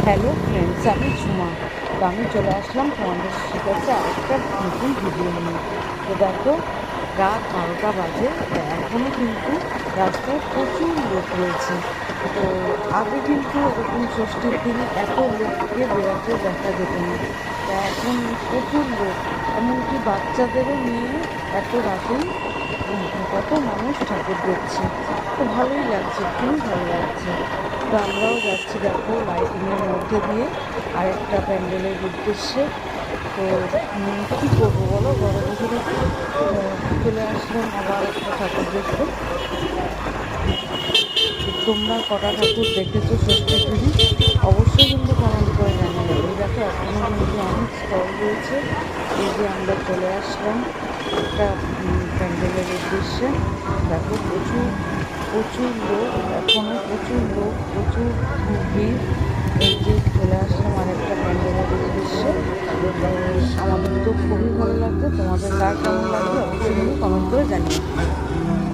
Hello friends, আমি ঝুমা। তো আমি চলে আসলাম তোমাদের কাছে আরেকটা নতুন ভিডিও নিয়ে। তো দেখো, রাত 12টা বাজে, তো এখনও কিন্তু রাস্তায় প্রচুর লোক রয়েছে। তো আগে কিন্তু এরকম ষষ্ঠীর দিনে এত লোককে বেড়াতে দেখা যেত না। তা এখন প্রচুর লোক, এমনকি বাচ্চাদেরও নিয়ে এত রাতেই কত মানুষ ঠাকুর দেখছে। তো ভালোই লাগছে, খুবই ভালো লাগছে। তো আমরাও যাচ্ছি দেখো লাইটিংয়ের মধ্যে দিয়ে আরেকটা প্যান্ডেলের উদ্দেশ্যে। তো কী করবো বলো, ঘরে বসে থেকে চলে আসলাম আবার একটা ঠাকুর দেখতে। তো তোমরা কটা ঠাকুর দেখেছো ষষ্ঠীর দিনে অবশ্যই কিন্তু কমেন্ট করে জানাবে। এই দেখো এখনও কিন্তু অনেক স্টল রয়েছে। এই যে আমরা চলে আসলাম একটা প্যান্ডেলের উদ্দেশ্যে। দেখো প্রচুর প্রচুর লোক, এখনও প্রচুর লোক, প্রচুর ভিড়। এই যে চলে আসলাম আরেকটা প্যান্ডেলের উদ্দেশ্যে। তো আমাদের তো খুবই ভালো লাগবে, তোমাদের কার কেমন লাগবে অবশ্যই কিন্তু কমেন্ট করে জানিও।